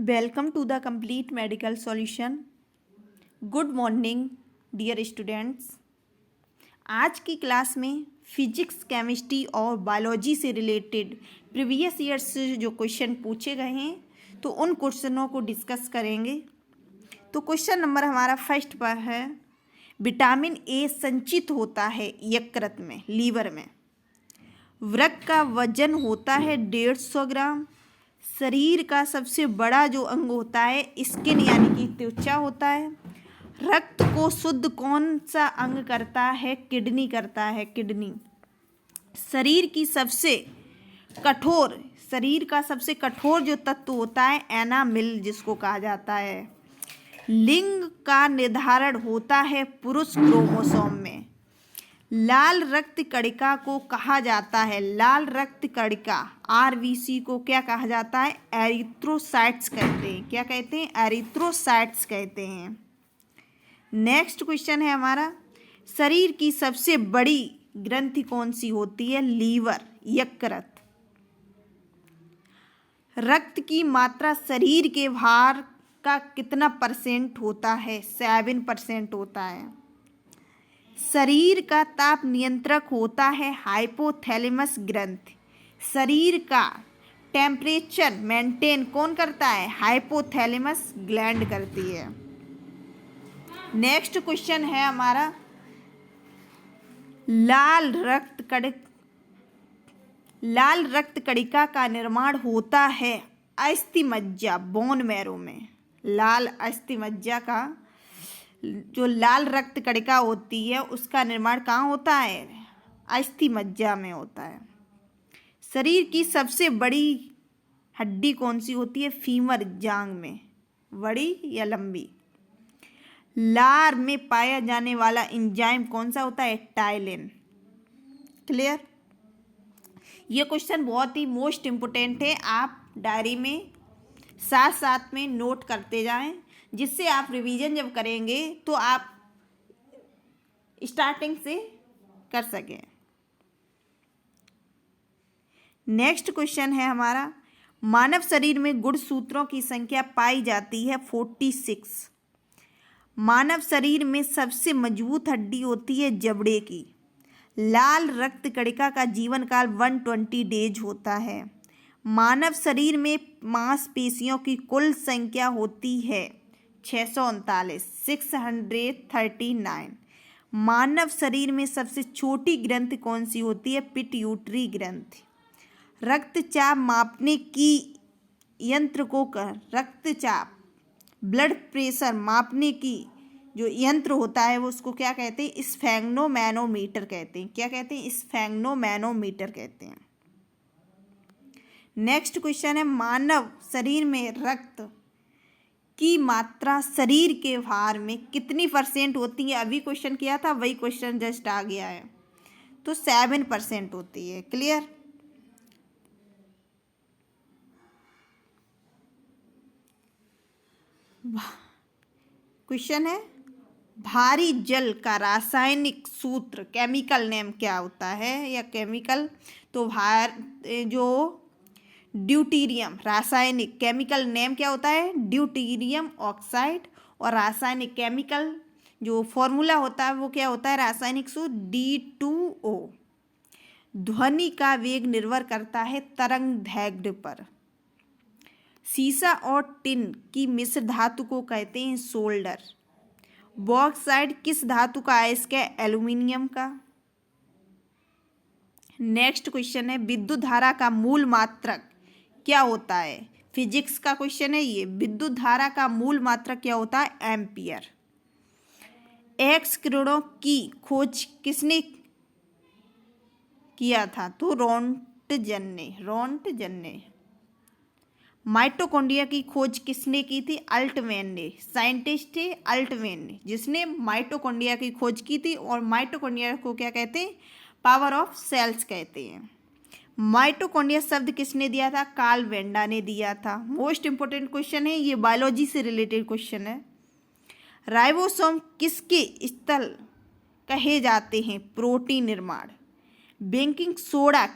Welcome to the complete medical solution. Good morning dear students. आज की class में physics, chemistry और biology से रिलेटेड प्रीवियस ईयर्स से जो क्वेश्चन पूछे गए हैं तो उन क्वेश्चनों को डिस्कस करेंगे। तो क्वेश्चन नंबर हमारा फर्स्ट पर है, विटामिन ए संचित होता है यकृत में, लीवर में। वृक्क का वजन होता है 150 ग्राम। शरीर का सबसे बड़ा जो अंग होता है स्किन यानी कि त्वचा होता है। रक्त को शुद्ध कौन सा अंग करता है? किडनी करता है, किडनी। शरीर का सबसे कठोर जो तत्व होता है एनामिल, जिसको कहा जाता है। लिंग का निर्धारण होता है पुरुष क्रोमोसोम में। लाल रक्त कणिका को कहा जाता है, लाल रक्त कणिका आरबीसी को क्या कहा जाता है? एरिथ्रोसाइट्स कहते हैं। क्या कहते हैं? एरिथ्रोसाइट्स कहते हैं। नेक्स्ट क्वेश्चन है हमारा, शरीर की सबसे बड़ी ग्रंथि कौन सी होती है? लीवर, यकृत। रक्त की मात्रा शरीर के भार का कितना परसेंट होता है? 7% होता है। शरीर का ताप नियंत्रक होता है हाइपोथैलेमस ग्रंथि। शरीर का टेम्परेचर मेंटेन कौन करता है? हाइपोथैलेमस ग्लैंड करती है। नेक्स्ट क्वेश्चन है हमारा, लाल रक्त कणिका का निर्माण होता है अस्थि मज्जा, बोन मैरो में। लाल अस्थि मज्जा का जो लाल रक्त कणिका होती है उसका निर्माण कहाँ होता है? अस्थि मज्जा में होता है। शरीर की सबसे बड़ी हड्डी कौन सी होती है? फीमर, जांग में। बड़ी या लंबी? लार में पाया जाने वाला एंजाइम कौन सा होता है? टाइलिन। क्लियर? ये क्वेश्चन बहुत ही मोस्ट इम्पोर्टेंट है। आप डायरी में साथ साथ में नोट करते जाएं, जिससे आप रिवीजन जब करेंगे तो आप स्टार्टिंग से कर सकें। नेक्स्ट क्वेश्चन है हमारा, मानव शरीर में गुणसूत्रों की संख्या पाई जाती है 46। मानव शरीर में सबसे मजबूत हड्डी होती है जबड़े की। लाल रक्त कणिका का जीवन काल 120 डेज होता है। मानव शरीर में मांसपेशियों की कुल संख्या होती है 639। मानव शरीर में सबसे छोटी ग्रंथि कौन सी होती है? पिट्यूटरी ग्रंथि। रक्तचाप मापने की यंत्र को रक्तचाप, ब्लड प्रेशर मापने की जो यंत्र होता है वो उसको क्या कहते हैं? स्फेग्नोमैनोमीटर कहते हैं। क्या कहते हैं? स्फेग्नोमैनोमीटर कहते हैं। नेक्स्ट क्वेश्चन है, मानव शरीर में रक्त की मात्रा शरीर के भार में कितनी % होती है? अभी क्वेश्चन किया था, वही क्वेश्चन जस्ट आ गया है। तो 7% होती है। क्लियर? क्वेश्चन है, भारी जल का रासायनिक सूत्र, केमिकल नेम क्या होता है? या केमिकल तो जो ड्यूटीरियम, रासायनिक केमिकल नेम क्या होता है? Deuterium oxide. और रासायनिक केमिकल जो फॉर्मूला होता है वो क्या होता है? रासायनिक सूत्र D2O। ध्वनि का वेग निर्भर करता है तरंग दैर्घ्य पर। सीसा और टिन की मिश्र धातु को कहते हैं सोल्डर। बॉक्साइट किस धातु का अयस्क है? एल्यूमिनियम का। नेक्स्ट क्वेश्चन है, विद्युत धारा का मूल मात्रक क्या होता है? फिजिक्स का क्वेश्चन है ये। विद्युत धारा का मूल मात्रक क्या होता है? एम्पियर। एक्स किरणों की खोज किसने किया था? तो रोंटगन ने। माइटोकॉन्ड्रिया की खोज किसने की थी? अल्टमैन ने। साइंटिस्ट थे अल्टमैन ने, जिसने माइटोकॉन्ड्रिया की खोज की थी। और माइटोकॉन्ड्रिया को क्या कहते हैं? पावर ऑफ सेल्स कहते हैं। माइटोकॉन्ड्रिया शब्द किसने दिया था? कार्ल वेंडा ने दिया था। मोस्ट इंपोर्टेंट क्वेश्चन है ये, बायोलॉजी से रिलेटेड क्वेश्चन है। राइबोसोम किसके स्थल कहे जाते हैं प्रोटीन निर्माण? बेकिंग सोडा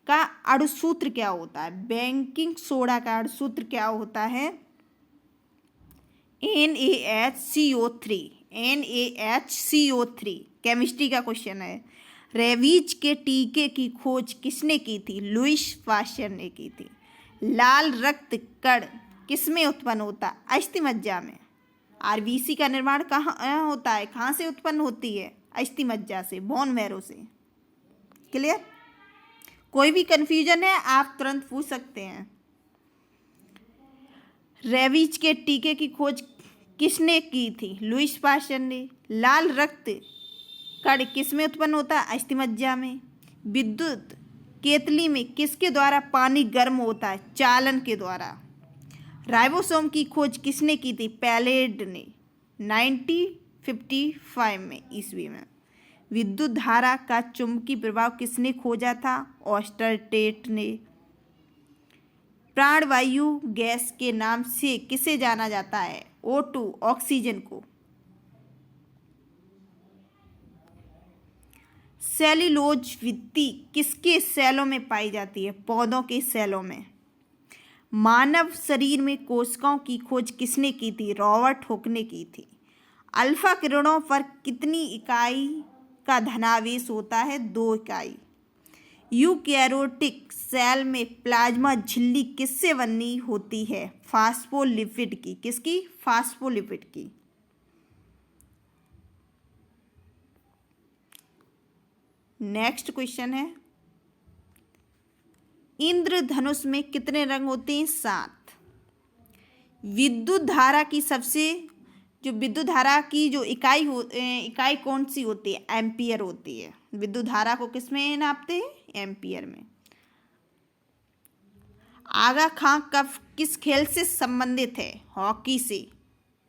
का अणुसूत्र क्या होता है? बेकिंग सोडा का अणुसूत्र क्या होता है? NaHCO3। NaHCO3 केमिस्ट्री का क्वेश्चन है। रेबीज के टीके की खोज किसने की थी? लुईस पाश्चर ने की थी। लाल रक्त कण किसमें उत्पन्न होता है? अस्थिमज्जा में। आरबीसी का निर्माण कहाँ होता है? कहाँ से उत्पन्न होती है? अस्थिमज्जा से, बोन मैरो से। क्लियर? कोई भी कंफ्यूजन है आप तुरंत पूछ सकते हैं। रेबीज के टीके की खोज किसने की थी? लुईस पाश्चर ने। लाल रक्त कण किसमें उत्पन्न होता है? अस्थिमज्जा में। विद्युत केतली में किसके द्वारा पानी गर्म होता है? चालन के द्वारा। राइबोसोम की खोज किसने की थी? पैलेड ने 1955 में ईस्वी में। विद्युत धारा का चुंबकीय प्रभाव किसने खोजा था? ऑस्टरटेट ने। प्राणवायु गैस के नाम से किसे जाना जाता है? O2 ऑक्सीजन को। सेल्यूलोज वित्ती किसके सेलों में पाई जाती है? पौधों के सेलों में। मानव शरीर में कोशिकाओं की खोज किसने की थी? रॉबर्ट हुक ने की थी। अल्फा किरणों पर कितनी इकाई का धनावेश होता है? 2 इकाई। यूकैरियोटिक सेल में प्लाज्मा झिल्ली किससे बनी होती है? फास्फोलिपिड की। किसकी? फास्फोलिपिड की। नेक्स्ट क्वेश्चन है, इंद्रधनुष में कितने रंग होते हैं? 7। विद्युत धारा की विद्युत धारा की जो इकाई कौन सी होती है? एम्पियर होती है। विद्युत धारा को किस में नापते हैं? एम्पियर में। आगा खां कब किस खेल से संबंधित है? हॉकी से।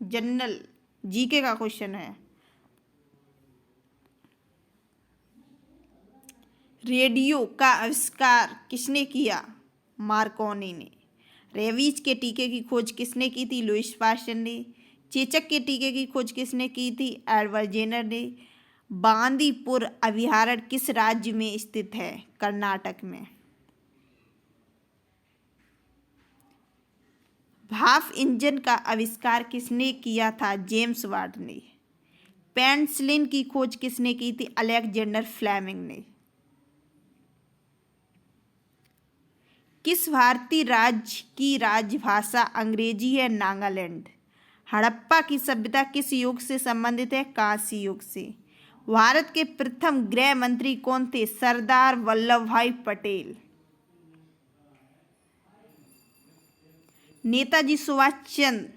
जनरल जीके का क्वेश्चन है। रेडियो का आविष्कार किसने किया? मार्कोनी ने। रेबीज के टीके की खोज किसने की थी? लुईस पाश्चर ने। चेचक के टीके की खोज किसने की थी? एडवर्ड जेनर ने। बांदीपुर अभयारण्य किस राज्य में स्थित है? कर्नाटक में। भाप इंजन का आविष्कार किसने किया था? जेम्स वाट ने। पेनिसिलिन की खोज किसने की थी? अलेक्जेंडर फ्लेमिंग ने। किस भारतीय राज्य की राजभाषा अंग्रेजी है? नागालैंड। हड़प्पा की सभ्यता किस युग से संबंधित है? कांस्य युग से। भारत के प्रथम गृह मंत्री कौन थे? सरदार वल्लभ भाई पटेल। नेताजी सुभाष चंद्र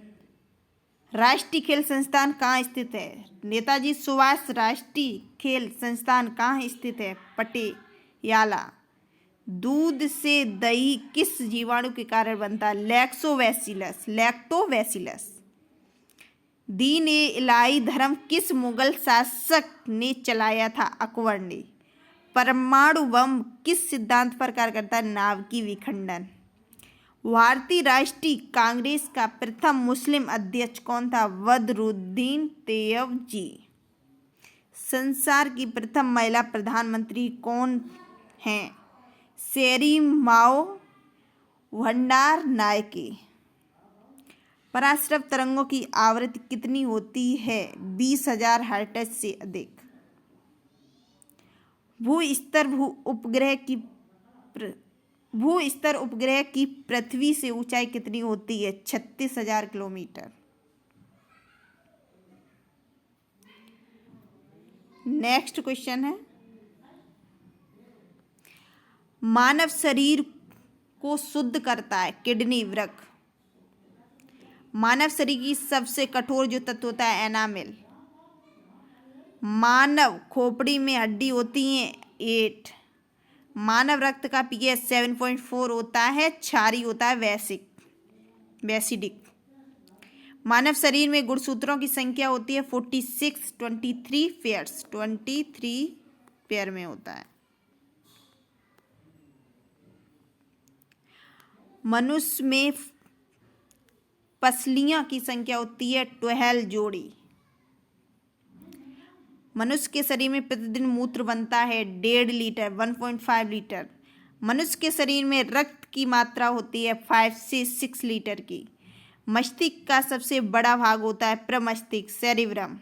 राष्ट्रीय खेल संस्थान कहाँ स्थित है? नेताजी सुभाष राष्ट्रीय खेल संस्थान कहाँ स्थित है? पटियाला। दूध से दही किस जीवाणु के कारण बनता है? लैक्टोबैसिलस। दीन ए इलाही धर्म किस मुगल शासक ने चलाया था? अकबर ने। परमाणु बम किस सिद्धांत पर कार्य करता है? नाभिकीय विखंडन। भारतीय राष्ट्रीय कांग्रेस का प्रथम मुस्लिम अध्यक्ष कौन था? बदरुद्दीन तैयबजी। संसार की प्रथम महिला प्रधानमंत्री कौन हैं? सेरिमाओ भंडारनायके। पराश्रव तरंगों की आवृत्ति कितनी होती है? 20,000 हर्ट्ज से अधिक। भूस्तर उपग्रह की पृथ्वी से ऊंचाई कितनी होती है? 36,000 किलोमीटर। नेक्स्ट क्वेश्चन है, मानव शरीर को शुद्ध करता है किडनी वृक्क। मानव शरीर की सबसे कठोर जो तत्व होता है एनामिल। मानव खोपड़ी में हड्डी होती है 8। मानव रक्त का pH 7.4 होता है। क्षारीय होता है वैसिडिक। मानव शरीर में गुणसूत्रों की संख्या होती है 46, 23 पेयर्स। 23 पेयर में होता है। मनुष्य में पसलियों की संख्या होती है 12 जोड़ी। मनुष्य के शरीर में प्रतिदिन मूत्र बनता है 1.5 लीटर, 1.5 लीटर। मनुष्य के शरीर में रक्त की मात्रा होती है 5 से 6 लीटर की। मस्तिष्क का सबसे बड़ा भाग होता है प्रमस्तिष्क सेरिब्रम।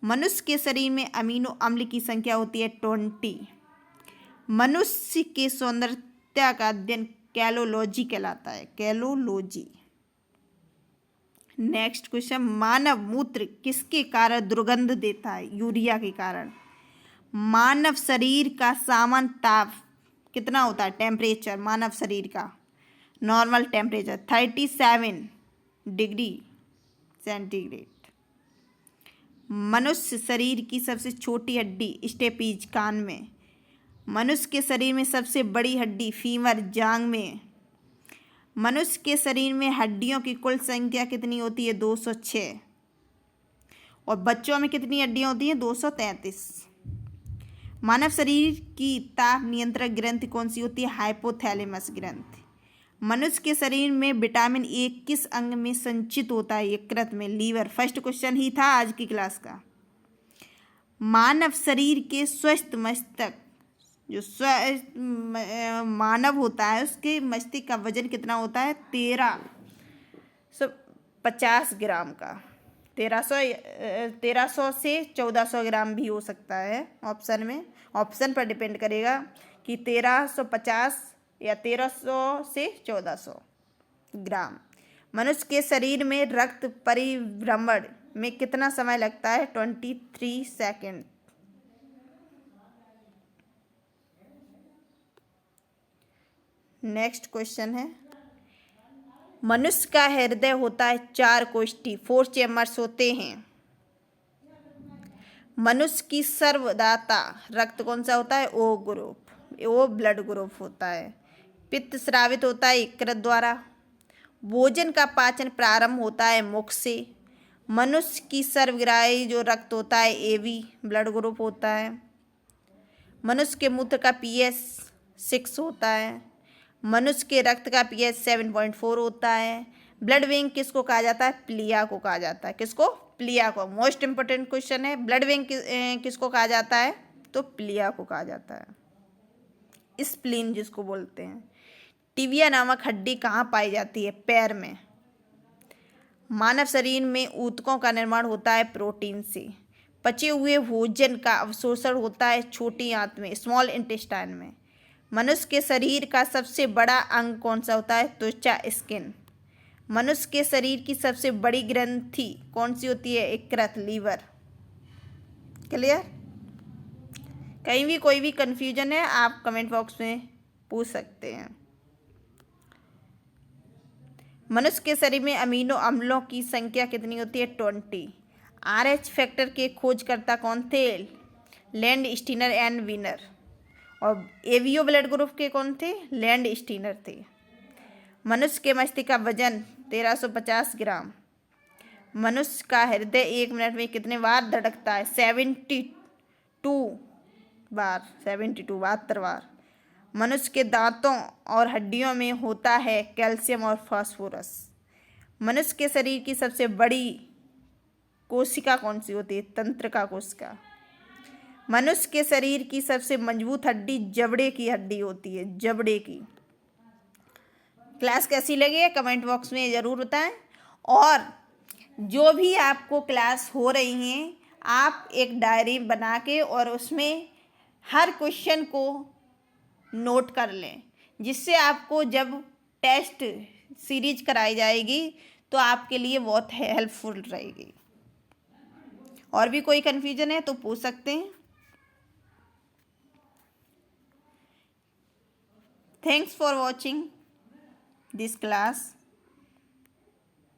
मनुष्य के शरीर में अमीनो अम्ल की संख्या होती है 20। मनुष्य के सौंदर्यता का अध्ययन कैलोलॉजी कहलाता है, कैलोलॉजी। नेक्स्ट क्वेश्चन, मानव मूत्र किसके कारण दुर्गंध देता है? यूरिया के कारण। मानव शरीर का सामान्य ताप कितना होता है? टेम्परेचर मानव शरीर का नॉर्मल टेम्परेचर 37 डिग्री सेंटीग्रेड। मनुष्य शरीर की सबसे छोटी हड्डी स्टेपीज कान में। मनुष्य के शरीर में सबसे बड़ी हड्डी फीमर जांघ में। मनुष्य के शरीर में हड्डियों की कुल संख्या कितनी होती है? 206। और बच्चों में कितनी हड्डियां होती हैं? 233। मानव शरीर की ताप नियंत्रक ग्रंथि कौन सी होती है? हाइपोथैलेमस ग्रंथि। मनुष्य के शरीर में विटामिन ए किस अंग में संचित होता है? यकृत में, लीवर। फर्स्ट क्वेश्चन ही था आज की क्लास का। मानव शरीर के स्वस्थ मस्तक, जो स्वस्थ मानव होता है उसके मस्तिष्क का वजन कितना होता है? 1350 ग्राम का। 1300 से 1400 ग्राम भी हो सकता है ऑप्शन में, ऑप्शन पर डिपेंड करेगा कि 1350 या 1300 से 1400 ग्राम। मनुष्य के शरीर में रक्त परिभ्रमण में कितना समय लगता है? 23 सेकेंड। नेक्स्ट क्वेश्चन है, मनुष्य का हृदय होता है 4 कोष्ठी, 4 चैम्बर्स होते हैं। मनुष्य की सर्वदाता रक्त कौन सा होता है? O group, O blood group होता है। पित्त स्रावित होता है यकृत द्वारा। भोजन का पाचन प्रारंभ होता है मुख से। मनुष्य की सर्वग्राही जो रक्त होता है एबी ब्लड ग्रुप होता है। मनुष्य के मूत्र का पीएच 6 होता है। मनुष्य के रक्त का पीएच 7.4 होता है। ब्लड वेन किसको कहा जाता है? प्लिया को कहा जाता है। किसको? प्लिया को। मोस्ट इंपोर्टेंट क्वेश्चन है, ब्लड वेन किसको कहा जाता है? तो प्लिया को कहा जाता है। स्प्लीन जिसको बोलते हैं। टिबिया नामक हड्डी कहाँ पाई जाती है? पैर में। मानव शरीर में ऊतकों का निर्माण होता है प्रोटीन से। पचे हुए भोजन का अवशोषण होता है छोटी आंत में, स्मॉल इंटेस्टाइन में। मनुष्य के शरीर का सबसे बड़ा अंग कौन सा होता है? त्वचा, स्किन। मनुष्य के शरीर की सबसे बड़ी ग्रंथि कौन सी होती है? यकृत, लीवर। क्लियर? कहीं भी कोई भी कंफ्यूजन है आप कमेंट बॉक्स में पूछ सकते हैं। मनुष्य के शरीर में अमीनो अम्लों की संख्या कितनी होती है? 20। RH फैक्टर के खोजकर्ता कौन थे? Landsteiner and Wiener. और एवियो ब्लड ग्रुप के कौन थे? लैंड स्टीनर थे। मनुष्य के मस्तिष्क का वजन 1350 ग्राम। मनुष्य का हृदय 1 मिनट में कितने बार धड़कता है? 72 बार, 72 बार। मनुष्य के दांतों और हड्डियों में होता है कैल्शियम और फास्फोरस। मनुष्य के शरीर की सबसे बड़ी कोशिका कौन सी होती है? तंत्रिका कोशिका। मनुष्य के शरीर की सबसे मजबूत हड्डी जबड़े की हड्डी होती है, जबड़े की। क्लास कैसी लगी है कमेंट बॉक्स में ज़रूर बताएं। और जो भी आपको क्लास हो रही हैं आप एक डायरी बना के और उसमें हर क्वेश्चन को नोट कर लें, जिससे आपको जब टेस्ट सीरीज कराई जाएगी तो आपके लिए बहुत हेल्पफुल रहेगी। और भी कोई कन्फ्यूजन है तो पूछ सकते हैं। Thanks for watching this class.